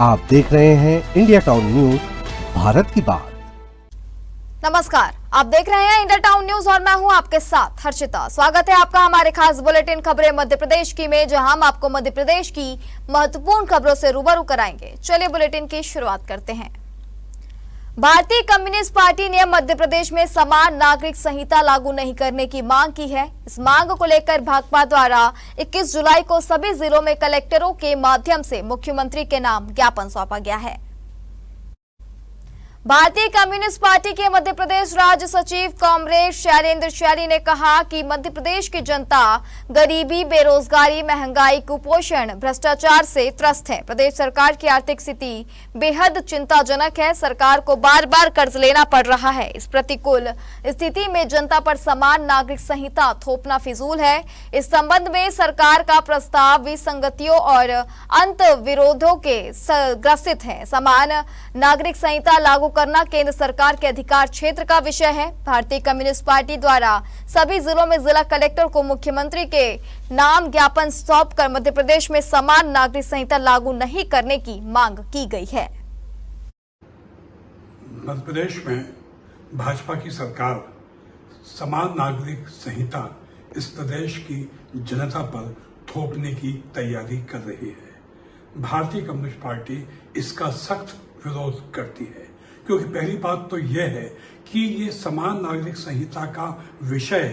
आप देख रहे हैं इंडिया टाउन न्यूज, भारत की बात। नमस्कार, आप देख रहे हैं इंडिया टाउन न्यूज और मैं हूं आपके साथ हर्षिता। स्वागत है आपका हमारे खास बुलेटिन खबरें मध्य प्रदेश की में, जहां हम आपको मध्य प्रदेश की महत्वपूर्ण खबरों से रूबरू कराएंगे। चलिए बुलेटिन की शुरुआत करते हैं। भारतीय कम्युनिस्ट पार्टी ने मध्य प्रदेश में समान नागरिक संहिता लागू नहीं करने की मांग की है। इस मांग को लेकर भाकपा द्वारा 21 जुलाई को सभी जिलों में कलेक्टरों के माध्यम से मुख्यमंत्री के नाम ज्ञापन सौंपा गया है। भारतीय कम्युनिस्ट पार्टी के मध्य प्रदेश राज्य सचिव कॉमरेड शैलेंद्र शैली ने कहा कि मध्य प्रदेश की जनता गरीबी, बेरोजगारी, महंगाई, कुपोषण, भ्रष्टाचार से त्रस्त है। प्रदेश सरकार की आर्थिक स्थिति बेहद चिंताजनक है। सरकार को बार बार कर्ज लेना पड़ रहा है। इस प्रतिकूल स्थिति में जनता पर समान नागरिक संहिता थोपना फिजूल है। इस संबंध में सरकार का प्रस्ताव विसंगतियों और अंत विरोधों के ग्रसित है। समान नागरिक संहिता लागू करना केंद्र सरकार के अधिकार क्षेत्र का विषय है। भारतीय कम्युनिस्ट पार्टी द्वारा सभी जिलों में जिला कलेक्टर को मुख्यमंत्री के नाम ज्ञापन सौंपकर मध्य प्रदेश में समान नागरिक संहिता लागू नहीं करने की मांग की गई है। मध्य प्रदेश में भाजपा की सरकार समान नागरिक संहिता इस प्रदेश की जनता पर थोपने की तैयारी कर रही है। भारतीय कम्युनिस्ट पार्टी इसका सख्त विरोध करती है, क्योंकि पहली बात तो यह है कि ये समान नागरिक संहिता का विषय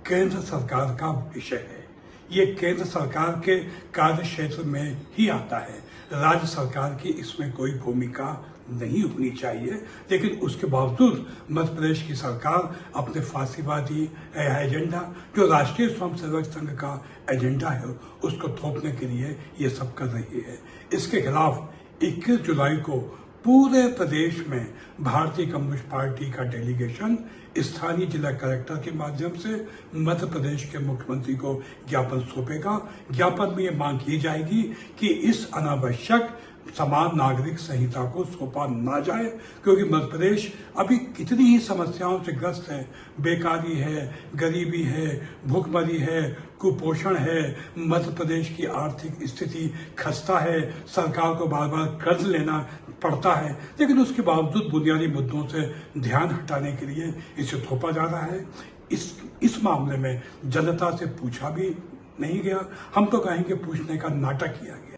केंद्र सरकार का विषय है। ये केंद्र सरकार के कार्य क्षेत्र में ही आता है। राज्य सरकार की इसमें कोई भूमिका नहीं होनी चाहिए, लेकिन उसके बावजूद मध्य प्रदेश की सरकार अपने फांसीवादी एजेंडा, जो राष्ट्रीय स्वयंसेवक संघ का एजेंडा है, उसको थोपने के लिए ये सब कर रही है। इसके खिलाफ 21 जुलाई को पूरे प्रदेश में भारतीय कम्युनिस्ट पार्टी का डेलीगेशन स्थानीय जिला कलेक्टर के माध्यम से मध्य प्रदेश के मुख्यमंत्री को ज्ञापन सौंपेगा। ज्ञापन में ये मांग की जाएगी कि इस अनावश्यक समान नागरिक संहिता को सौंपा ना जाए, क्योंकि मध्य प्रदेश अभी कितनी ही समस्याओं से ग्रस्त है। बेकारी है, गरीबी है, भूखमरी है, कुपोषण है। मध्य प्रदेश की आर्थिक स्थिति खस्ता है। सरकार को बार बार कर्ज लेना पड़ता है, लेकिन उसके बावजूद बुनियादी मुद्दों से ध्यान हटाने के लिए इसे थोपा जा रहा है। इस मामले में जनता से पूछा भी नहीं गया, हम तो कहेंगे पूछने का नाटक किया गया।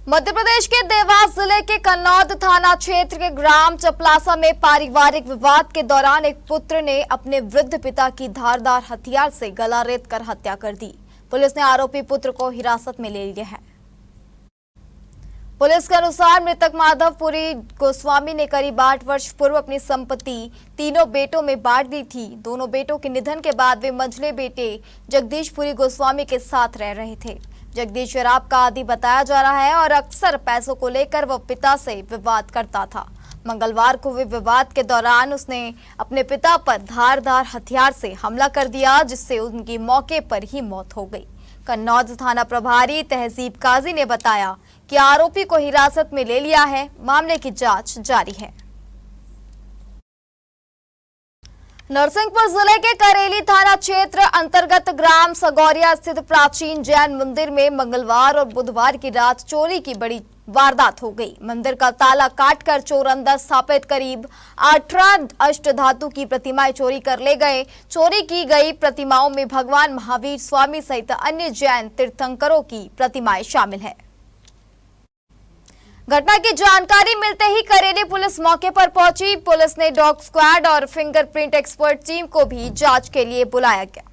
मध्य प्रदेश के देवास जिले के कन्नौद थाना क्षेत्र के ग्राम चपलासा में पारिवारिक विवाद के दौरान एक पुत्र ने अपने वृद्ध पिता की धारदार हथियार से गला रेतकर हत्या कर दी। पुलिस ने आरोपी पुत्र को हिरासत में ले लिया है। पुलिस के अनुसार मृतक माधवपुरी गोस्वामी ने करीब 8 वर्ष पूर्व अपनी संपत्ति तीनों बेटों में बांट दी थी। दोनों बेटों के निधन के बाद वे मंझले बेटे जगदीशपुरी गोस्वामी के साथ रह रहे थे। जगदीश शराब का आदी बताया जा रहा है और अक्सर पैसों को लेकर वह पिता से विवाद करता था। मंगलवार को हुए विवाद के दौरान उसने अपने पिता पर धारदार हथियार से हमला कर दिया, जिससे उनकी मौके पर ही मौत हो गई। कन्नौज थाना प्रभारी तहसीब काजी ने बताया कि आरोपी को हिरासत में ले लिया है। मामले की जांच जारी है। नरसिंहपुर जिले के करेली थाना क्षेत्र अंतर्गत ग्राम सगौरिया स्थित प्राचीन जैन मंदिर में मंगलवार और बुधवार की रात चोरी की बड़ी वारदात हो गई। मंदिर का ताला काटकर चोर अंदर स्थापित करीब 18 अष्टधातु की प्रतिमाएं चोरी कर ले गए। चोरी की गई प्रतिमाओं में भगवान महावीर स्वामी सहित अन्य जैन तीर्थंकरों की प्रतिमाएं शामिल है। घटना की जानकारी मिलते ही करेली पुलिस मौके पर पहुंची। पुलिस ने डॉग स्क्वाड और फिंगरप्रिंट एक्सपर्ट टीम को भी जांच के लिए बुलाया गया।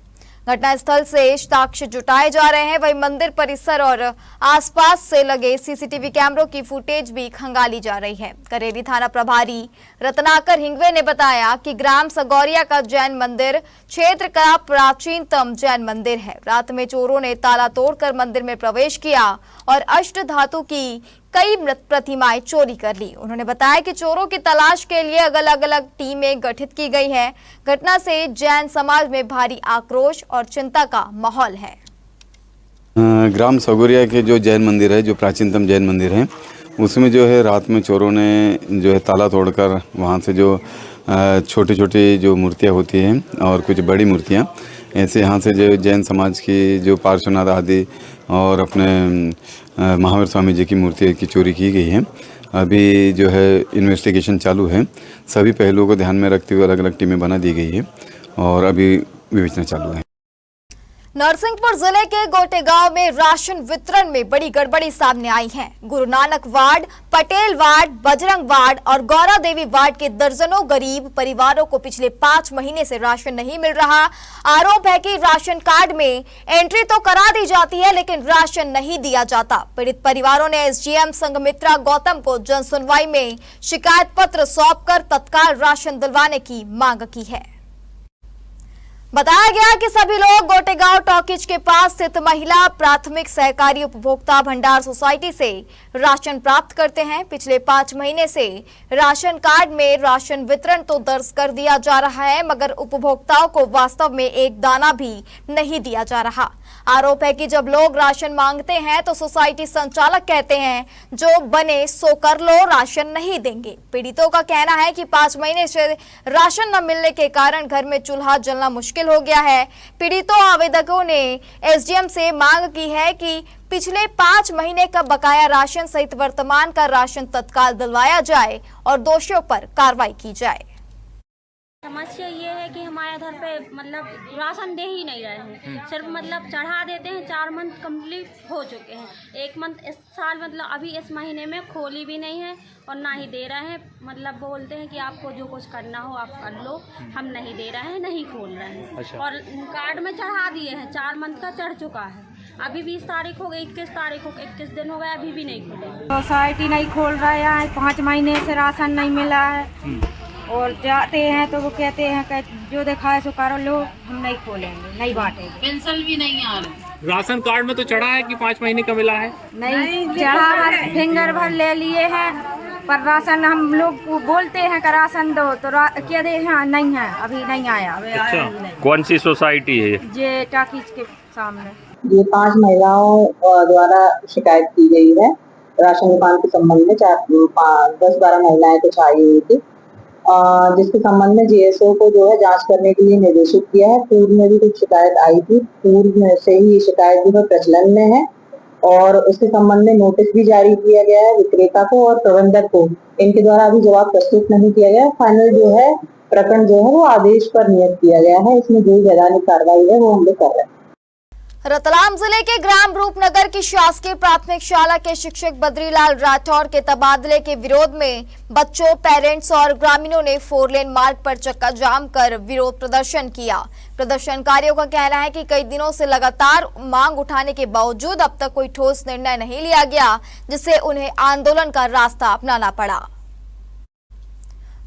घटनास्थल से साक्ष्य जुटाए जा रहे हैं। वहीं मंदिर परिसर और आसपास से लगे सीसीटीवी कैमरों की फुटेज भी खंगाली जा रही है। करेली थाना प्रभारी रत्नाकर हिंगवे ने बताया कि ग्राम सगौरिया का जैन मंदिर क्षेत्र का प्राचीनतम जैन मंदिर है। रात में चोरों ने ताला तोड़कर मंदिर में प्रवेश किया और अष्ट धातु की कई प्रतिमाएं चोरी कर ली। उन्होंने बताया कि चोरों की तलाश के लिए अलग अलग टीमें गठित की गई है। घटना से जैन समाज में भारी आक्रोश और चिंता का माहौल है। ग्राम सगौरिया के जो जैन मंदिर है, जो प्राचीनतम जैन मंदिर है, उसमें जो है रात में चोरों ने जो है ताला तोड़कर वहाँ से जो छोटी छोटी जो मूर्तियाँ होती हैं और कुछ बड़ी मूर्तियाँ ऐसे यहाँ से जो जैन समाज की जो पार्श्वनाथ आदि और अपने महावीर स्वामी जी की मूर्ति की चोरी की गई है। अभी जो है इन्वेस्टिगेशन चालू है। सभी पहलुओं को ध्यान में रखते हुए अलग अलग टीमें बना दी गई है और अभी विवेचना चालू है। नरसिंहपुर जिले के गोटेगांव में राशन वितरण में बड़ी गड़बड़ी सामने आई है। Guru Nanak ward, Patel ward, Bajrang ward और गौरा देवी वार्ड के दर्जनों गरीब परिवारों को पिछले 5 महीने से राशन नहीं मिल रहा। आरोप है कि राशन कार्ड में एंट्री तो करा दी जाती है लेकिन राशन नहीं दिया जाता। पीड़ित परिवारों ने एसडीएम संघमित्रा गौतम को जनसुनवाई में शिकायत पत्र सौंपकर तत्काल राशन दिलवाने की मांग की है। बताया गया कि सभी लोग गोटेगांव टॉकीज के पास स्थित महिला प्राथमिक सहकारी उपभोक्ता भंडार सोसाइटी से राशन प्राप्त करते हैं। पिछले 5 महीने से राशन कार्ड में राशन वितरण तो दर्ज कर दिया जा रहा है मगर उपभोक्ताओं को वास्तव में एक दाना भी नहीं दिया जा रहा। आरोप है कि जब लोग राशन मांगते हैं तो सोसाइटी संचालक कहते हैं जो बने सो कर लो, राशन नहीं देंगे। पीड़ितों का कहना है कि 5 महीने से राशन न मिलने के कारण घर में चूल्हा जलना मुश्किल हो गया है। पीड़ितों आवेदकों ने एसडीएम से मांग की है कि पिछले 5 महीने का बकाया राशन सहित वर्तमान का राशन तत्काल दिलवाया जाए और दोषियों पर कार्रवाई की जाए। समस्या ये है कि हमारे घर पे मतलब राशन दे ही नहीं रहे हैं, सिर्फ मतलब चढ़ा देते हैं। 4 मंथ कंप्लीट हो चुके हैं, 1 मंथ इस साल मतलब अभी इस महीने में खोली भी नहीं है और ना ही दे रहे हैं। मतलब बोलते हैं कि आपको जो कुछ करना हो आप कर लो, हम नहीं दे रहे हैं, नहीं खोल रहे हैं। अच्छा। और कार्ड में चढ़ा दिए हैं, 4 मंथ का चढ़ चुका है। अभी 20 तारीख हो गई, 21 तारीख हो, 21 दिन हो गए, अभी भी नहीं खुले। सोसाइटी नहीं खोल रहा है, 5 महीने से राशन नहीं मिला है और जाते हैं तो वो कहते हैं कि जो देखा है सो करो लो, हम नहीं खोलेंगे, नहीं बांटेंगे। पेंशन भी नहीं आ रही। राशन कार्ड में तो चढ़ा है कि 5 महीने का मिला है, नहीं चढ़ा भर फिंगर भर ले लिए हैं पर राशन हम लोग को बोलते हैं कि राशन दो तो क्या दे हाँ, नहीं है, अभी नहीं आया। अच्छा, कौन सी सोसाइटी है ये टाकीज के सामने। ये 5 महिलाओं द्वारा शिकायत की गई है राशन दुकान के संबंध में। 10-12 महिलाएं कुछ आई हुई थी जिसके संबंध में जीएसओ को जो है जांच करने के लिए निर्देशित किया है। पूर्व में भी कुछ शिकायत आई थी, पूर्व में से ही ये शिकायत जो है प्रचलन में है और उसके संबंध में नोटिस भी जारी किया गया है विक्रेता को और प्रबंधक को। इनके द्वारा अभी जवाब प्रस्तुत नहीं किया गया। फाइनल जो है प्रकरण जो है वो आदेश पर नियत किया गया है। इसमें जो वैधानिक कार्रवाई है वो हम लोग कर रहे हैं। रतलाम जिले के ग्राम रूपनगर की शासकीय प्राथमिक शाला के शिक्षक बद्रीलाल राठौर के तबादले के विरोध में बच्चों, पेरेंट्स और ग्रामीणों ने 4 लेन मार्ग पर चक्का जाम कर विरोध प्रदर्शन किया। प्रदर्शनकारियों का कहना है कि कई दिनों से लगातार मांग उठाने के बावजूद अब तक कोई ठोस निर्णय नहीं लिया गया, जिससे उन्हें आंदोलन का रास्ता अपनाना पड़ा।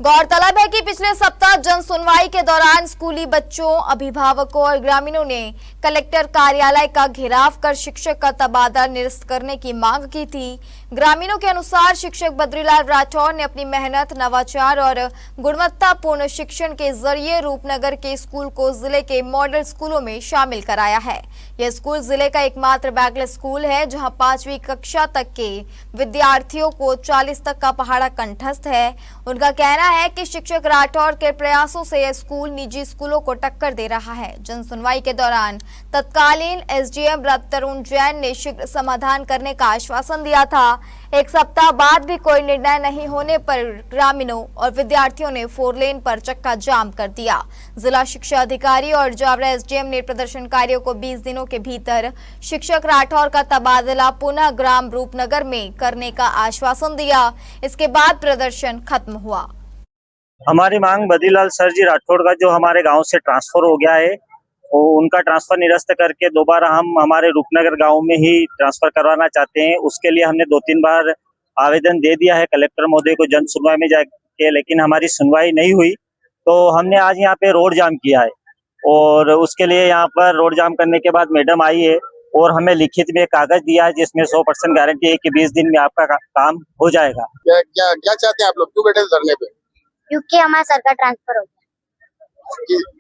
गौरतलब है कि पिछले सप्ताह जन सुनवाई के दौरान स्कूली बच्चों, अभिभावकों और ग्रामीणों ने कलेक्टर कार्यालय का घेराव कर शिक्षक का तबादला निरस्त करने की मांग की थी। ग्रामीणों के अनुसार शिक्षक बद्रीलाल राठौर ने अपनी मेहनत, नवाचार और गुणवत्तापूर्ण शिक्षण के जरिए रूपनगर के स्कूल को जिले के मॉडल स्कूलों में शामिल कराया है। यह स्कूल जिले का एकमात्र बैकलेस स्कूल है जहां 5वीं कक्षा तक के विद्यार्थियों को 40 तक का पहाड़ा कंठस्थ है। उनका कहना है कि शिक्षक राठौर के प्रयासों से यह स्कूल निजी स्कूलों को टक्कर दे रहा है। जन सुनवाई के दौरान तत्कालीन एसडीएम तरुण जैन ने शीघ्र समाधान करने का आश्वासन दिया था। 1 सप्ताह बाद भी कोई निर्णय नहीं होने पर ग्रामीणों और विद्यार्थियों ने 4 लेन पर चक्का जाम कर दिया। जिला शिक्षा अधिकारी और जावरा एसडीएम ने प्रदर्शनकारियों को 20 दिनों के भीतर शिक्षक राठौर का तबादला पुनः ग्राम रूपनगर में करने का आश्वासन दिया। इसके बाद प्रदर्शन खत्म हुआ। हमारी मांग बद्रीलाल सर जी राठौड़ का जो हमारे गांव से ट्रांसफर हो गया है वो उनका ट्रांसफर निरस्त करके दोबारा हम हमारे रूपनगर गांव में ही ट्रांसफर करवाना चाहते हैं। उसके लिए हमने 2-3 बार आवेदन दे दिया है कलेक्टर महोदय को जन सुनवाई में जाके, लेकिन हमारी सुनवाई नहीं हुई। तो हमने आज यहाँ पे रोड जाम किया है और उसके लिए यहाँ पर रोड जाम करने के बाद मैडम आई है और हमें लिखित में कागज दिया है जिसमें 100% गारंटी है कि 20 दिन में आपका काम हो जाएगा। क्या चाहते हैं आप लोग? क्यों बैठे धरने पे? क्योंकि हमारा सर का ट्रांसफर हो गया।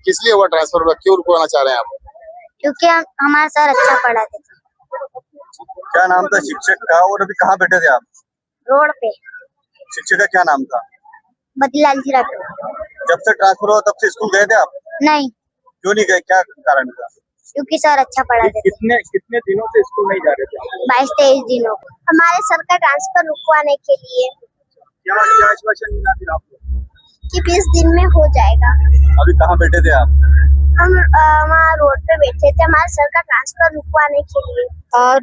किस लिए हुआ ट्रांसफर हुआ? क्यों रुकवाना चाह रहे हैं आप? क्योंकि हमारा सर अच्छा पढ़ाते थे। क्या नाम था शिक्षक का और अभी कहाँ बैठे थे आप? रोड पे। शिक्षक का क्या नाम था? बद्रीलाल जी राठौर। जब से ट्रांसफर हुआ तब से स्कूल गए थे आप? नहीं। क्यों नहीं गए, क्या कारण था? क्योंकि सर अच्छा पढ़ाते थे। कितने दिनों से स्कूल नहीं जा रहे थे? 22-23 दिनों। हमारे सर का ट्रांसफर रुकवाने के लिए। क्या आश्वासन मिला फिर आपको? कि 20 दिन में हो जाएगा। अभी कहाँ बैठे थे आप? हम वहाँ रोड पे बैठे थे हमारे सर का ट्रांसफर रुकवाने के लिए।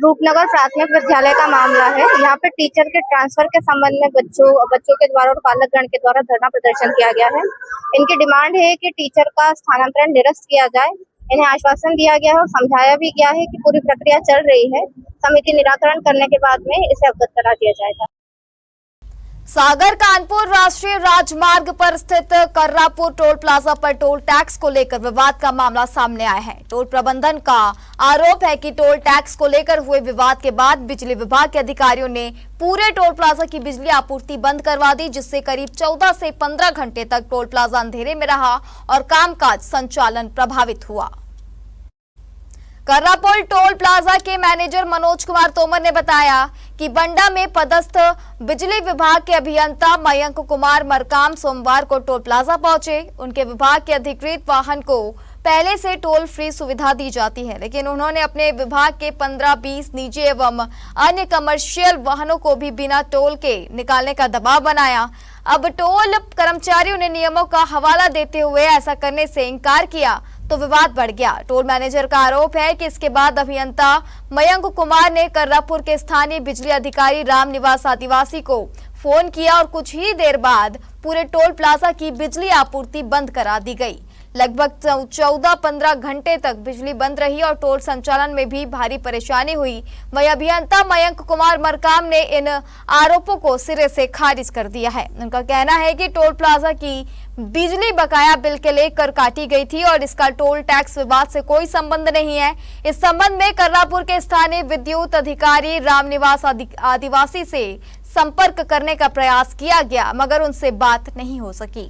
रूपनगर प्राथमिक विद्यालय का मामला है। यहाँ पे टीचर के ट्रांसफर के संबंध में बच्चों के द्वारा और पालकगण के द्वारा धरना प्रदर्शन किया गया है। इनकी डिमांड है कि टीचर का स्थानांतरण निरस्त किया जाए। इन्हें आश्वासन दिया गया है और समझाया भी गया है कि पूरी प्रक्रिया चल रही है। समिति निराकरण करने के बाद में इसे अवगत करा दिया जाएगा। सागर कानपुर राष्ट्रीय राजमार्ग पर स्थित कर्रापुर टोल प्लाजा पर टोल टैक्स को लेकर विवाद का मामला सामने आया है। टोल प्रबंधन का आरोप है कि टोल टैक्स को लेकर हुए विवाद के बाद बिजली विभाग के अधिकारियों ने पूरे टोल प्लाजा की बिजली आपूर्ति बंद करवा दी, जिससे करीब 14 से 15 घंटे तक टोल प्लाजा अंधेरे में रहा और कामकाज संचालन प्रभावित हुआ। कर्रापुर टोल प्लाजा के मैनेजर मनोज कुमार तोमर ने बताया कि बंडा में पदस्थ बिजली विभाग के अभियंता मयंक कुमार मरकाम सोमवार को टोल प्लाजा पहुंचे। उनके विभाग के अधिकृत वाहन को पहले से टोल फ्री सुविधा दी जाती है, लेकिन उन्होंने अपने विभाग के 15-20 निजी एवं अन्य कमर्शियल वाहनों को भी बिना टोल के निकालने का दबाव बनाया। अब टोल कर्मचारियों ने नियमों का हवाला देते हुए ऐसा करने से इनकार किया तो विवाद बढ़ गया। टोल मैनेजर का आरोप है कि इसके बाद अभियंता मयंक कुमार ने कर्रापुर के स्थानीय बिजली अधिकारी राम निवास आदिवासी को फोन किया और कुछ ही देर बाद पूरे टोल प्लाजा की बिजली आपूर्ति बंद करा दी गई। लगभग 14-15 घंटे तक बिजली बंद रही और टोल संचालन में भी भारी परेशानी हुई। वहीं अभियंता मयंक कुमार मरकाम ने इन आरोपों को सिरे से खारिज कर दिया है। उनका कहना है कि टोल प्लाजा की बिजली बकाया बिल के लेकर काटी गई थी और इसका टोल टैक्स विवाद से कोई संबंध नहीं है। इस संबंध में कर्रापुर के स्थानीय विद्युत अधिकारी रामनिवास आदिवासी से संपर्क करने का प्रयास किया गया, मगर उनसे बात नहीं हो सकी।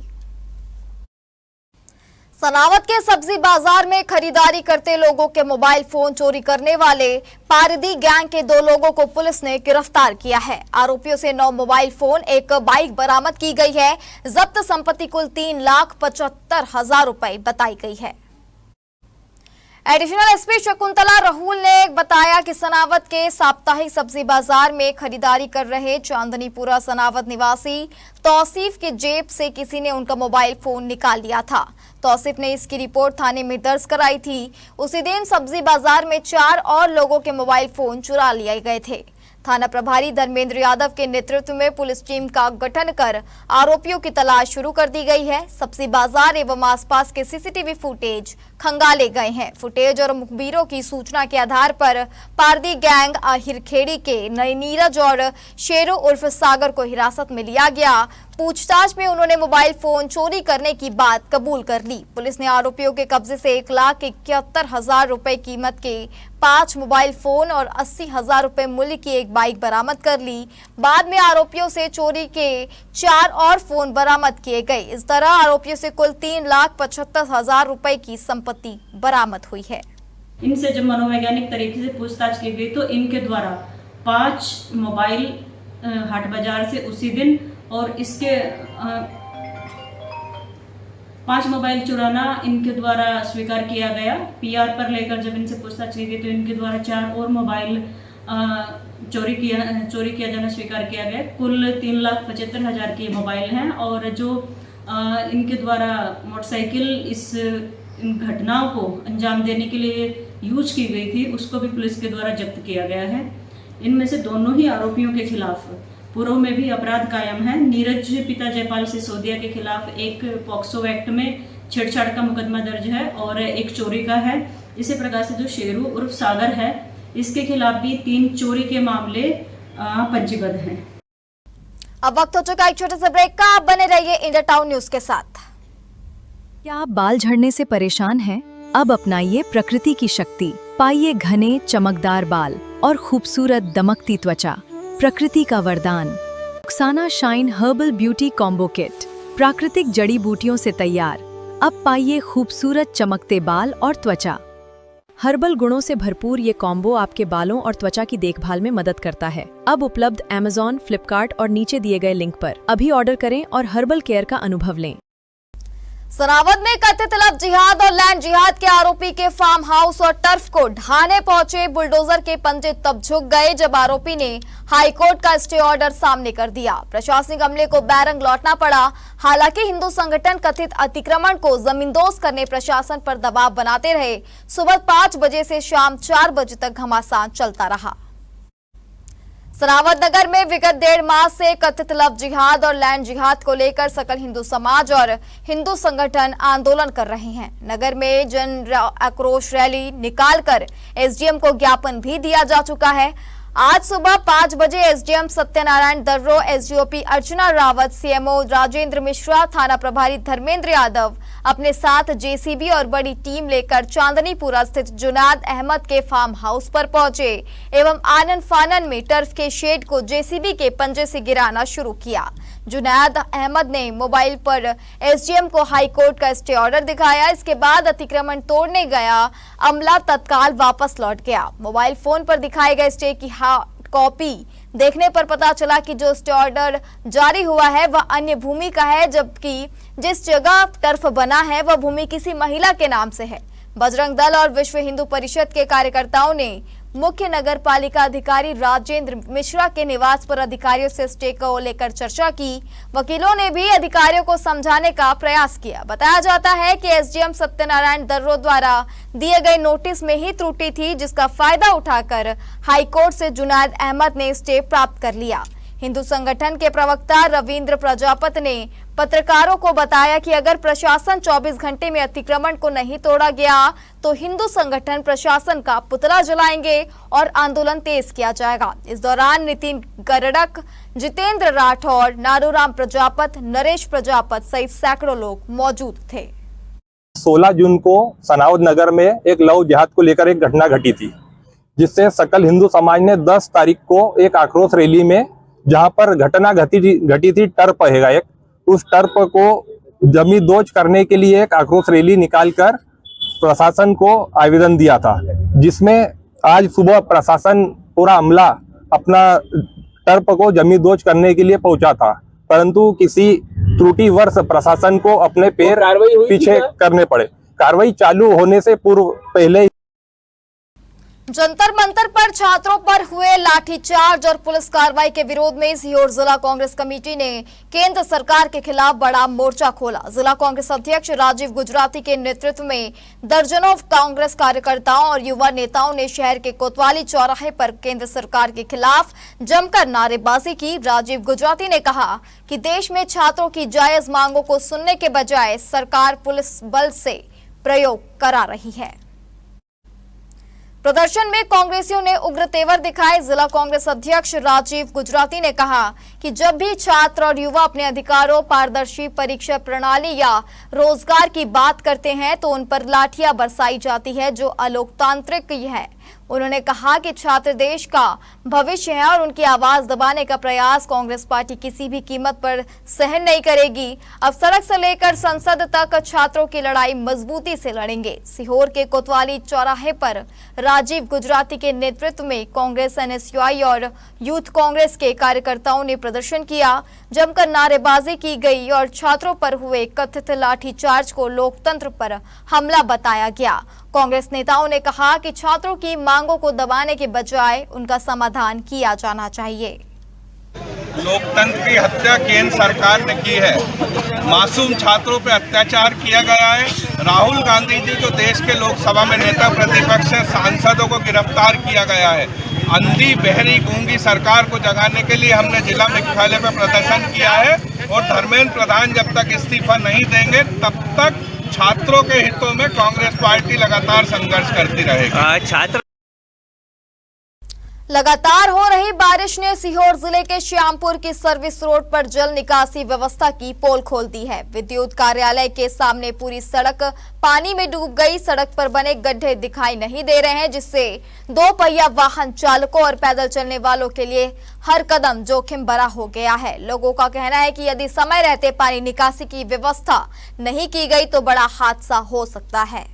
सनावत के सब्जी बाजार में खरीदारी करते लोगों के मोबाइल फोन चोरी करने वाले पारदी गैंग के 2 लोगों को पुलिस ने गिरफ्तार किया है। आरोपियों से 9 मोबाइल फोन, 1 बाइक बरामद की गई है। जब्त संपत्ति कुल 3,75,000 रुपए बताई गई है। एडिशनल एसपी शकुंतला राहुल ने बताया कि सनावत के साप्ताहिक सब्जी बाजार में खरीदारी कर रहे चांदनीपुरा सनावत निवासी तौसीफ के जेब से किसी ने उनका मोबाइल फोन निकाल लिया था। तौसीफ ने इसकी रिपोर्ट थाने में दर्ज कराई थी। उसी दिन सब्जी बाजार में 4 और लोगों के मोबाइल फोन चुरा लिए गए थे। थाना प्रभारी धर्मेंद्र यादव के नेतृत्व में पुलिस टीम का गठन कर आरोपियों की तलाश शुरू कर दी गई है। सब्जी बाजार एवं आसपास के सीसीटीवी फुटेज खंगाले गए हैं। फुटेज और मुखबिरों की सूचना के आधार पर पारदी गैंग आहिरखेड़ी के नीरज और शेरू उर्फ सागर को हिरासत में लिया गया। पूछताछ में उन्होंने मोबाइल फोन चोरी करने की बात कबूल कर ली। पुलिस ने आरोपियों के कब्जे से 1,71,000 रुपए कीमत के 5 मोबाइल फोन और 80,000 रुपए मूल्य की 1 बाइक बरामद कर ली। बाद में आरोपियों से चोरी के 4 और फोन बरामद किए गए। इस तरह आरोपियों से कुल 3,75,000 रुपए की संपत्ति बरामद हुई है। इनसे जब मनोवैज्ञानिक तरीके से पूछताछ की गई तो इनके द्वारा 5 मोबाइल हाट बाजार से उसी दिन और इसके 5 मोबाइल चुराना इनके द्वारा स्वीकार किया गया। पीआर पर लेकर जब इनसे पूछताछ की गई तो इनके द्वारा 4 और मोबाइल चोरी किया जाना स्वीकार किया गया। कुल 3,75,000 की मोबाइल हैं और जो इनके द्वारा मोटरसाइकिल इन घटनाओं को अंजाम देने के लिए यूज की गई थी उसको भी पुलिस के द्वारा जब्त किया गया है। इनमें से दोनों ही आरोपियों के खिलाफ पूर्व में भी अपराध कायम है। नीरज पिता जयपाल सिसोदिया के खिलाफ एक पॉक्सो एक्ट में छेड़छाड़ का मुकदमा दर्ज है और एक चोरी का है। इसी प्रकार से जो शेरू उर्फ सागर है इसके खिलाफ भी 3 चोरी के मामले पंजीबद्ध हैं। अब वक्त हो चुका एक छोटे से ब्रेक का। आप बने रहिए इंडिया टाउन न्यूज के साथ। क्या आप बाल झड़ने से परेशान हैं? अब अपनाइए प्रकृति की शक्ति, पाइए घने चमकदार बाल और खूबसूरत दमकती त्वचा। प्रकृति का वरदान Rukhsana shine herbal beauty combo kit, प्राकृतिक जड़ी बूटियों से तैयार। अब पाइए खूबसूरत चमकते बाल और त्वचा। हर्बल गुणों से भरपूर ये कॉम्बो आपके बालों और त्वचा की देखभाल में मदद करता है। अब उपलब्ध Amazon, फ्लिपकार्ट और नीचे दिए गए लिंक पर। अभी ऑर्डर करें और हर्बल केयर का अनुभव लें। सनावद में कथित लव जिहाद और लैंड जिहाद के आरोपी के फार्म हाउस और टर्फ को ढाने पहुंचे बुलडोजर के पंजे तब झुक गए जब आरोपी ने हाईकोर्ट का स्टे ऑर्डर सामने कर दिया। प्रशासनिक अमले को बैरंग लौटना पड़ा। हालांकि हिंदू संगठन कथित अतिक्रमण को जमींदोज करने प्रशासन पर दबाव बनाते रहे। सुबह 5 बजे से शाम 4 बजे तक घमासान चलता रहा। सनावद नगर में विगत 1.5 माह से कथित लव जिहाद और लैंड जिहाद को लेकर सकल हिंदू समाज और हिंदू संगठन आंदोलन कर रहे हैं। नगर में जन आक्रोश रैली निकालकर एसडीएम को ज्ञापन भी दिया जा चुका है। आज सुबह 5 बजे एसडीएम सत्यनारायण दर्रो, एसडीओपी अर्चना रावत, सीएमओ राजेंद्र मिश्रा, थाना प्रभारी धर्मेंद्र यादव अपने साथ जेसीबी और बड़ी टीम लेकर चांदनीपुरा स्थित जुनैद अहमद के फार्म हाउस पर पहुंचे एवं आनन फानन में टर्फ के शेड को जेसीबी के पंजे से गिराना शुरू किया। जुनैद अहमद ने मोबाइल पर एसडीएम को हाईकोर्ट का स्टे ऑर्डर दिखाया। इसके बाद अतिक्रमण तोड़ने गया अमला तत्काल वापस लौट गया। मोबाइल फोन पर दिखाए गए स्टे की कॉपी देखने पर पता चला कि जो स्टे ऑर्डर जारी हुआ है वह अन्य भूमि का है, जबकि जिस जगह टर्फ बना है वह भूमि किसी महिला के नाम से है। बजरंग दल और विश्व हिंदू परिषद के कार्यकर्ताओं ने मुख्य नगर पालिका अधिकारी राजेंद्र मिश्रा के निवास पर अधिकारियों से स्टे को लेकर चर्चा की। वकीलों ने भी अधिकारियों को समझाने का प्रयास किया। बताया जाता है कि एसडीएम सत्यनारायण दर्रो द्वारा दिए गए नोटिस में ही त्रुटि थी, जिसका फायदा उठाकर हाईकोर्ट से जुनैद अहमद ने स्टे प्राप्त कर लिया। हिंदू संगठन के प्रवक्ता रविंद्र प्रजापत ने पत्रकारों को बताया कि अगर प्रशासन 24 घंटे में अतिक्रमण को नहीं तोड़ा गया तो हिंदू संगठन प्रशासन का पुतला जलाएंगे और आंदोलन तेज किया जाएगा। इस दौरान नितिन गरड़क, जितेंद्र राठौर, नारूराम प्रजापत, नरेश प्रजापत सहित सैकड़ों लोग मौजूद थे। 16 जून को सनावद नगर में एक लव जिहाद को लेकर एक घटना घटी थी, जिससे सकल हिंदू समाज ने 10 तारीख को एक आक्रोश रैली में, जहां पर घटना घटी थी टर्फ है एक, उस टर्फ को जमींदोज करने के लिए एक आक्रोश रैली निकालकर प्रशासन को आवेदन दिया था, जिसमें आज सुबह प्रशासन पूरा अमला अपना टर्फ को जमींदोज करने के लिए पहुंचा था, परंतु किसी त्रुटिवश प्रशासन को अपने पैर पीछे करने पड़े। कार्रवाई चालू होने से पूर्व पहले जंतर मंतर पर छात्रों पर हुए लाठीचार्ज और पुलिस कार्रवाई के विरोध में सीहोर जिला कांग्रेस कमेटी ने केंद्र सरकार के खिलाफ बड़ा मोर्चा खोला। जिला कांग्रेस अध्यक्ष राजीव गुजराती के नेतृत्व में दर्जनों कांग्रेस कार्यकर्ताओं और युवा नेताओं ने शहर के कोतवाली चौराहे पर केंद्र सरकार के खिलाफ जमकर नारेबाजी की। राजीव गुजराती ने कहा कि देश में छात्रों की जायज मांगों को सुनने के बजाय सरकार पुलिस बल से प्रयोग करा रही है। प्रदर्शन में कांग्रेसियों ने उग्र तेवर दिखाए। जिला कांग्रेस अध्यक्ष राजीव गुजराती ने कहा कि जब भी छात्र और युवा अपने अधिकारों, पारदर्शी परीक्षा प्रणाली या रोजगार की बात करते हैं तो उन पर लाठियां बरसाई जाती है, जो अलोकतांत्रिक है। उन्होंने कहा कि छात्र देश का भविष्य है और उनकी आवाज दबाने का प्रयास कांग्रेस पार्टी किसी भी कीमत पर सहन नहीं करेगी। अब सड़क से लेकर संसद तक छात्रों की लड़ाई मजबूती से लड़ेंगे। सीहोर के कोतवाली चौराहे पर राजीव गुजराती के नेतृत्व में कांग्रेस, एनएसयूआई और यूथ कांग्रेस के कार्यकर्ताओं ने प्रदर्शन किया। जमकर नारेबाजी की गई और छात्रों पर हुए कथित लाठीचार्ज को लोकतंत्र पर हमला बताया गया। कांग्रेस नेताओं ने कहा कि छात्रों की मांगों को दबाने के बजाय उनका समाधान किया जाना चाहिए। लोकतंत्र की हत्या केंद्र सरकार ने की है। मासूम छात्रों पर अत्याचार किया गया है। राहुल गांधी जी जो देश के लोकसभा में नेता प्रतिपक्ष है, सांसदों को गिरफ्तार किया गया है। अंधी, बहरी, गूंगी सरकार को जगाने के लिए हमने जिला मुख्यालय पर प्रदर्शन किया है और धर्मेंद्र प्रधान जब तक इस्तीफा नहीं देंगे तब तक छात्रों के हितों में कांग्रेस पार्टी लगातार संघर्ष करती रहेगी। लगातार हो रही बारिश ने सीहोर जिले के श्यामपुर की सर्विस रोड पर जल निकासी व्यवस्था की पोल खोल दी है। विद्युत कार्यालय के सामने पूरी सड़क पानी में डूब गई। सड़क पर बने गड्ढे दिखाई नहीं दे रहे हैं, जिससे 2 पहिया वाहन चालकों और पैदल चलने वालों के लिए हर कदम जोखिम भरा हो गया है। लोगों का कहना है कि यदि समय रहते पानी निकासी की व्यवस्था नहीं की गई तो बड़ा हादसा हो सकता है।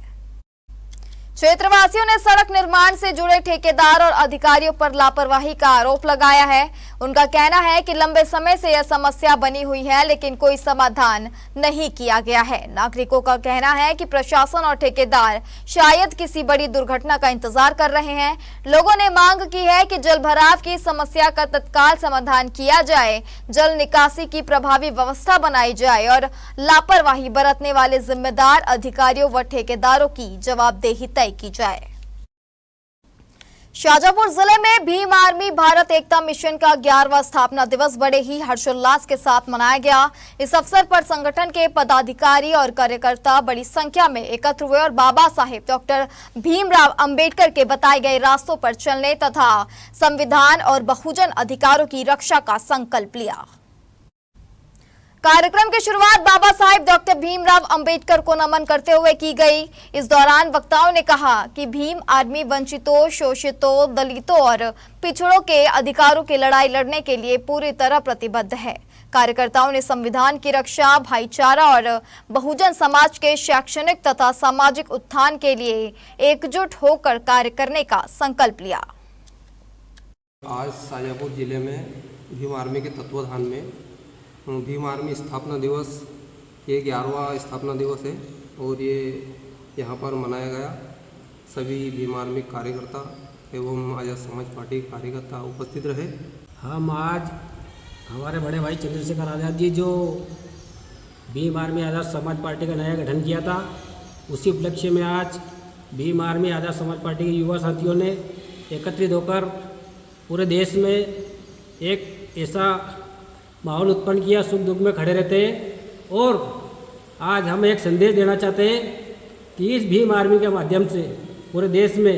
क्षेत्रवासियों ने सड़क निर्माण से जुड़े ठेकेदार और अधिकारियों पर लापरवाही का आरोप लगाया है। उनका कहना है कि लंबे समय से यह समस्या बनी हुई है, लेकिन कोई समाधान नहीं किया गया है। नागरिकों का कहना है कि प्रशासन और ठेकेदार शायद किसी बड़ी दुर्घटना का इंतजार कर रहे हैं। लोगों ने मांग की है कि जल भराव की समस्या का तत्काल समाधान किया जाए, जल निकासी की प्रभावी व्यवस्था बनाई जाए और लापरवाही बरतने वाले जिम्मेदार अधिकारियों व ठेकेदारों की जवाबदेही तय की जाए। शाजापुर जिले में भीम आर्मी भारत एकता मिशन का 11वां स्थापना दिवस बड़े ही हर्षोल्लास के साथ मनाया गया। इस अवसर पर संगठन के पदाधिकारी और कार्यकर्ता बड़ी संख्या में एकत्र हुए और बाबा साहेब डॉक्टर भीमराव अंबेडकर के बताए गए रास्तों पर चलने तथा संविधान और बहुजन अधिकारों की रक्षा का संकल्प लिया। कार्यक्रम की शुरुआत बाबा साहेब डॉक्टर भीमराव अंबेडकर को नमन करते हुए की गई। इस दौरान वक्ताओं ने कहा कि भीम आर्मी वंचितों, शोषितों, दलितों और पिछड़ों के अधिकारों की लड़ाई लड़ने के लिए पूरी तरह प्रतिबद्ध है। कार्यकर्ताओं ने संविधान की रक्षा, भाईचारा और बहुजन समाज के शैक्षणिक तथा सामाजिक उत्थान के लिए एकजुट होकर कार्य करने का संकल्प लिया। आज शाजापुर जिले में भीम आर्मी के तत्वाधान में भीम आर्मी स्थापना दिवस, ये 11वां स्थापना दिवस है और ये यहाँ पर मनाया गया। सभी भीम आर्मी कार्यकर्ता एवं आज़ाद समाज पार्टी कार्यकर्ता उपस्थित रहे। हम आज हमारे बड़े भाई चंद्रशेखर आज़ाद जी जो भीम आर्मी आज़ाद समाज पार्टी का नया गठन किया था, उसी उपलक्ष्य में आज भीम आर्मी आज़ाद समाज पार्टी के युवा साथियों ने एकत्रित होकर पूरे देश में एक ऐसा माहौल उत्पन्न किया, सुख दुख में खड़े रहते हैं। और आज हम एक संदेश देना चाहते हैं कि इस भीम आर्मी के माध्यम से पूरे देश में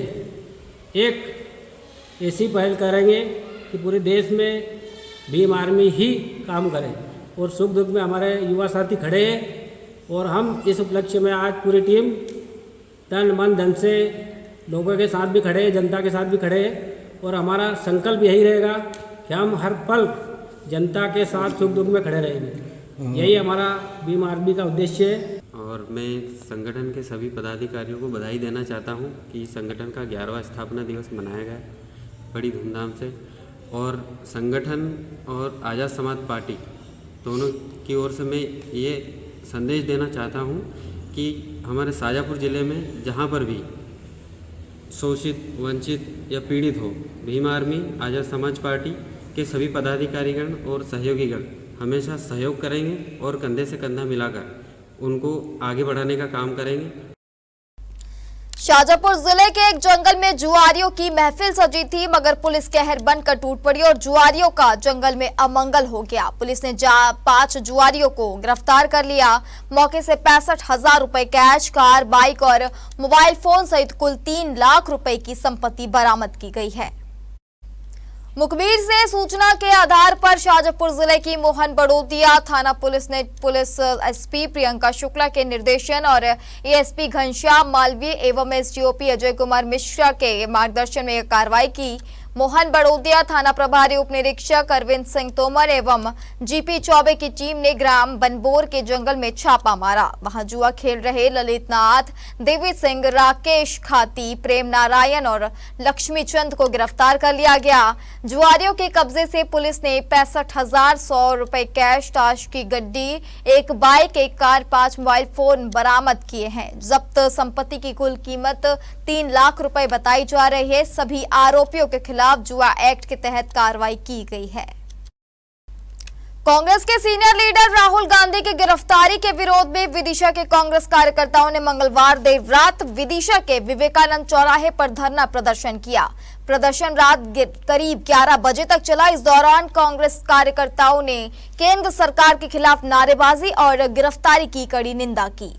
एक ऐसी पहल करेंगे कि पूरे देश में भीम आर्मी ही काम करे और सुख दुख में हमारे युवा साथी खड़े हैं। और हम इस उपलक्ष्य में आज पूरी टीम तन मन धन से लोगों के साथ भी खड़े, जनता के साथ भी खड़े, और हमारा संकल्प यही रहेगा कि हम हर पल जनता के साथ सुख दुख में खड़े रहेंगे। यही हमारा भीम आर्मी का उद्देश्य है। और मैं संगठन के सभी पदाधिकारियों को बधाई देना चाहता हूं कि संगठन का 11वां स्थापना दिवस मनाया गया बड़ी धूमधाम से। और संगठन और आज़ाद समाज पार्टी दोनों की ओर से मैं ये संदेश देना चाहता हूं कि हमारे शाजापुर ज़िले में जहां पर भी शोषित, वंचित या पीड़ित हो, भीम आर्मी आज़ाद समाज पार्टी के सभी पदाधिकारीगण और सहयोगीगण हमेशा सहयोग करेंगे और कंधे से कंधा मिलाकर उनको आगे बढ़ाने का काम करेंगे। शाजापुर जिले के एक जंगल में जुआरियों की महफिल सजी थी, मगर पुलिस कहर बनकर टूट पड़ी और जुआरियों का जंगल में अमंगल हो गया। पुलिस ने 5 जुआरियों को गिरफ्तार कर लिया। मौके से 65,000 रुपए कैश, कार, बाइक और मोबाइल फोन सहित कुल 3 लाख रुपए की संपत्ति बरामद की गई है। मुखबिर से सूचना के आधार पर शाजापुर जिले की मोहन बड़ोदिया थाना पुलिस ने एसपी प्रियंका शुक्ला के निर्देशन और एएसपी घनश्याम मालवीय एवं एसडीओपी अजय कुमार मिश्रा के मार्गदर्शन में कार्रवाई की। मोहन बड़ोदिया थाना प्रभारी उप निरीक्षक अरविंद सिंह तोमर एवं जीपी चौबे की टीम ने ग्राम बनबोर के जंगल में छापा मारा। वहां जुआ खेल रहे ललित नाथ, देवी सिंह, राकेश खाती, प्रेम नारायण और लक्ष्मी चंद को गिरफ्तार कर लिया गया। जुआरियों के कब्जे से पुलिस ने 65,100 रुपए कैश, ताश की गड्डी, एक बाइक, एक कार, 5 मोबाइल फोन बरामद किए हैं। जब्त संपत्ति की कुल कीमत 3 लाख रुपए बताई जा रही है। सभी आरोपियों के खिलाफ जुआ एक्ट के तहत कार्रवाई की गई है। कांग्रेस के सीनियर लीडर राहुल गांधी की गिरफ्तारी के विरोध में विदिशा के कांग्रेस कार्यकर्ताओं ने मंगलवार देर रात विदिशा के विवेकानंद चौराहे पर धरना प्रदर्शन किया। प्रदर्शन रात करीब 11 बजे तक चला। इस दौरान कांग्रेस कार्यकर्ताओं ने केंद्र सरकार के खिलाफ नारेबाजी और गिरफ्तारी की कड़ी निंदा की।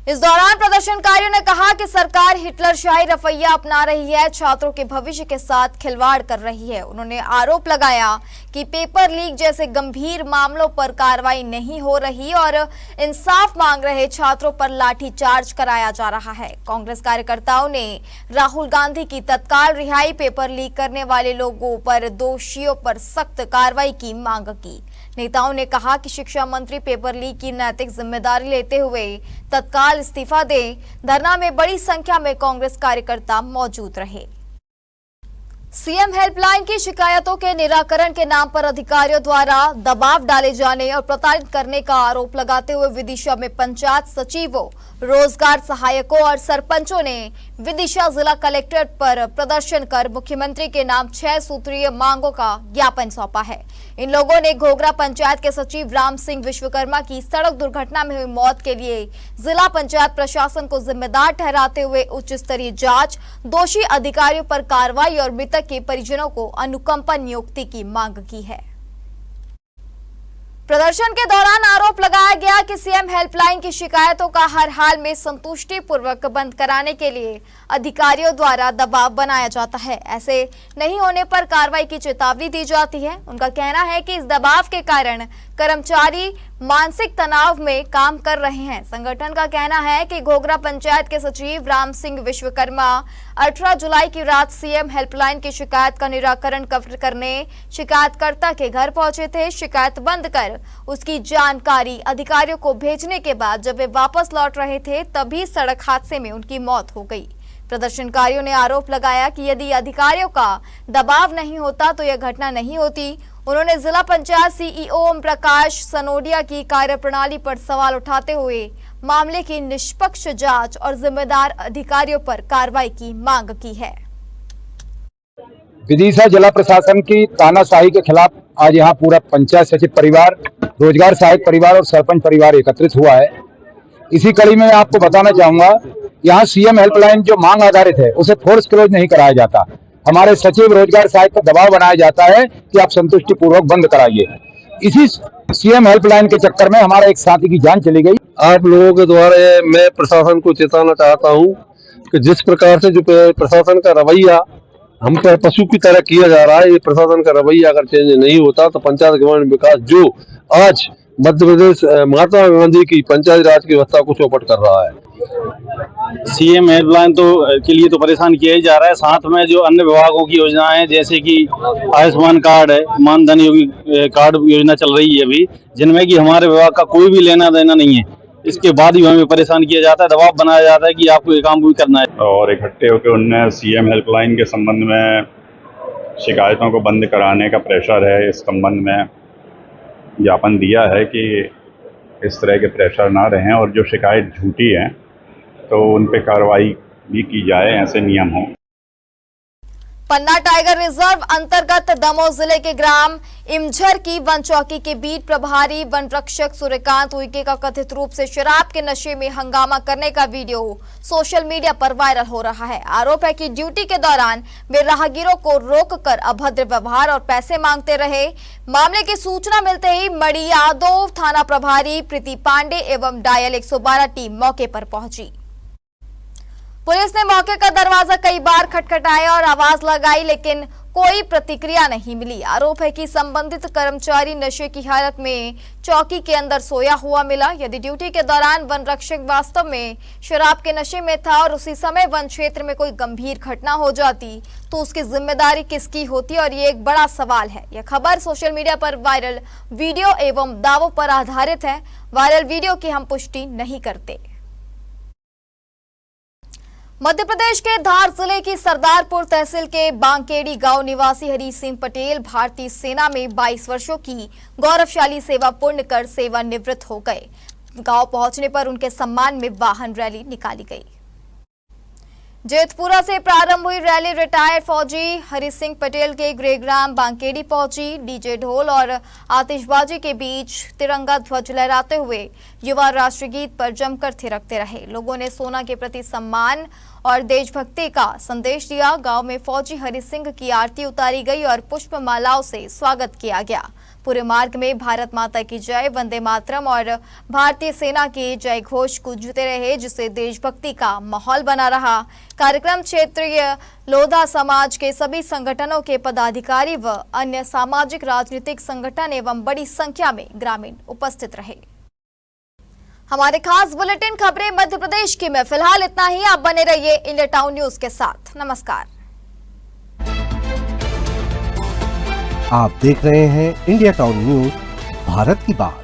इस दौरान प्रदर्शनकारियों ने कहा कि सरकार हिटलरशाही रवैया अपना रही है, छात्रों के भविष्य के साथ खिलवाड़ कर रही है। उन्होंने आरोप लगाया कि पेपर लीक जैसे गंभीर मामलों पर कार्रवाई नहीं हो रही और इंसाफ मांग रहे छात्रों पर लाठीचार्ज कराया जा रहा है। कांग्रेस कार्यकर्ताओं ने राहुल गांधी की तत्काल रिहाई, पेपर लीक करने वाले लोगों पर, दोषियों पर सख्त कार्रवाई की मांग की। नेताओं ने कहा कि शिक्षा मंत्री पेपर लीक की नैतिक जिम्मेदारी लेते हुए तत्काल तत्काल इस्तीफा दें। धरना में बड़ी संख्या में कांग्रेस कार्यकर्ता मौजूद रहे। सीएम हेल्पलाइन की शिकायतों के निराकरण के नाम पर अधिकारियों द्वारा दबाव डाले जाने और प्रताड़ित करने का आरोप लगाते हुए विदिशा में पंचायत सचिवों, रोजगार सहायकों और सरपंचों ने विदिशा जिला कलेक्ट्रेट पर प्रदर्शन कर मुख्यमंत्री के नाम 6 सूत्रीय मांगों का ज्ञापन सौंपा है। इन लोगों ने घोघरा पंचायत के सचिव राम सिंह विश्वकर्मा की सड़क दुर्घटना में हुई मौत के लिए जिला पंचायत प्रशासन को जिम्मेदार ठहराते हुए उच्च स्तरीय जांच, दोषी अधिकारियों पर कार्रवाई और मृतक के परिजनों को अनुकंपा नियुक्ति की मांग की है। प्रदर्शन के दौरान आरोप लगाया गया कि सीएम हेल्पलाइन की शिकायतों का हर हाल में संतुष्टि पूर्वक बंद कराने के लिए अधिकारियों द्वारा दबाव बनाया जाता है। ऐसे नहीं होने पर कार्रवाई की चेतावनी दी जाती है। उनका कहना है कि इस दबाव के कारण कर्मचारी मानसिक तनाव में काम कर रहे हैं। संगठन का कहना है कि घोघरा पंचायत के सचिव राम सिंह विश्वकर्मा 18 जुलाई की रात सीएम हेल्पलाइन की शिकायत का निराकरण करने शिकायतकर्ता के घर पहुंचे थे। शिकायत बंद कर उसकी जानकारी अधिकारियों को भेजने के बाद जब वे वापस लौट रहे थे तभी सड़क हादसे में उनकी मौत हो गई। प्रदर्शनकारियों ने आरोप लगाया कि यदि अधिकारियों का दबाव नहीं होता तो यह घटना नहीं होती। उन्होंने जिला पंचायत सीईओ ओम प्रकाश सनोडिया की कार्यप्रणाली पर सवाल उठाते हुए मामले की निष्पक्ष जांच और जिम्मेदार अधिकारियों पर कार्रवाई की मांग की है। विदिशा जिला प्रशासन की तानाशाही के खिलाफ आज यहाँ पूरा पंचायत सचिव परिवार, रोजगार सहायक परिवार और सरपंच परिवार एकत्रित हुआ है। इसी कड़ी में मैं आपको बताना चाहूंगा, यहाँ सीएम हेल्पलाइन जो मांग आधारित है उसे फोर्स क्लोज नहीं कराया जाता। हमारे सचिव रोजगार सहायक पर दबाव बनाया जाता है कि आप संतुष्टि पूर्वक बंद कराइए। इसी सीएम हेल्पलाइन के चक्कर में हमारा एक साथी की जान चली गई। आप लोगों के द्वारा मैं प्रशासन को चेताना चाहता हूं कि जिस प्रकार से जो प्रशासन का रवैया हम पर पशु की तरह किया जा रहा है, ये प्रशासन का रवैया अगर चेंज नहीं होता तो पंचायत ग्रामीण विकास जो आज मध्य प्रदेश महात्मा गांधी की पंचायत राज की व्यवस्था को चौपट कर रहा है। सीएम हेल्पलाइन के लिए तो परेशान किया ही जा रहा है। साथ में जो अन्य विभागों की योजनाएं हैं जैसे कि आयुष्मान कार्ड है, मानधन योगी कार्ड योजना चल रही है अभी, जिनमें कि हमारे विभाग का कोई भी लेना देना नहीं है। इसके बाद भी हमें परेशान किया जाता है, दबाव बनाया जाता है कि आपको ये काम भी करना है। और इकट्ठे होकर उनने सीएम हेल्पलाइन के संबंध में शिकायतों को बंद कराने का प्रेशर है, इस संबंध में ज्ञापन दिया है कि इस तरह के प्रेशर ना रहें और जो शिकायत झूठी है तो उन पे कार्रवाई भी की जाए, ऐसे नियम हों। पन्ना टाइगर रिजर्व अंतर्गत दमोह जिले के ग्राम इमझर की वन चौकी के बीट प्रभारी वन रक्षक सूर्यकांत उइके का कथित रूप से शराब के नशे में हंगामा करने का वीडियो सोशल मीडिया पर वायरल हो रहा है। आरोप है कि ड्यूटी के दौरान वे राहगीरों को रोककर अभद्र व्यवहार और पैसे मांगते रहे। मामले की सूचना मिलते ही मड़ियादों थाना प्रभारी प्रीति पांडे एवं डायल 112 टीम मौके पर पहुंची। पुलिस ने मौके का दरवाजा कई बार खटखटाया और आवाज लगाई लेकिन कोई प्रतिक्रिया नहीं मिली। आरोप है कि संबंधित कर्मचारी नशे की हालत में चौकी के अंदर सोया हुआ मिला। यदि ड्यूटी के दौरान वन रक्षक वास्तव में शराब के नशे में था और उसी समय वन क्षेत्र में कोई गंभीर घटना हो जाती तो उसकी जिम्मेदारी किसकी होती और ये एक बड़ा सवाल है। यह खबर सोशल मीडिया पर वायरल वीडियो एवं दावों पर आधारित है। वायरल वीडियो की हम पुष्टि नहीं करते। मध्य प्रदेश के धार जिले की सरदारपुर तहसील के बांकेड़ी गांव निवासी हरी सिंह पटेल भारतीय सेना में 22 वर्षों की गौरवशाली सेवा पूर्ण कर सेवानिवृत्त हो गए। गांव पहुंचने पर उनके सम्मान में वाहन रैली निकाली गई। जेतपुरा से प्रारंभ हुई रैली रिटायर्ड फौजी हरी सिंह पटेल के गृहग्राम बांकेड़ी पहुंची। डीजे ढोल और आतिशबाजी के बीच तिरंगा ध्वज लहराते हुए युवा राष्ट्रगीत पर जमकर थिरकते रहे। लोगों ने सेना के प्रति सम्मान और देशभक्ति का संदेश दिया। गांव में फौजी हरी सिंह की आरती उतारी गई और पुष्प मालाओं से स्वागत किया गया। पूरे मार्ग में भारत माता की जय, वंदे मातरम और भारतीय सेना के जय घोष गूंजते रहे, जिससे देशभक्ति का माहौल बना रहा। कार्यक्रम क्षेत्रीय लोधा समाज के सभी संगठनों के पदाधिकारी व अन्य सामाजिक राजनीतिक संगठन एवं बड़ी संख्या में ग्रामीण उपस्थित रहे। हमारे खास बुलेटिन खबरें मध्य प्रदेश की में फिलहाल इतना ही। आप बने रहिए इंडिया टाउन न्यूज के साथ। नमस्कार। आप देख रहे हैं इंडिया टाउन न्यूज, भारत की बात।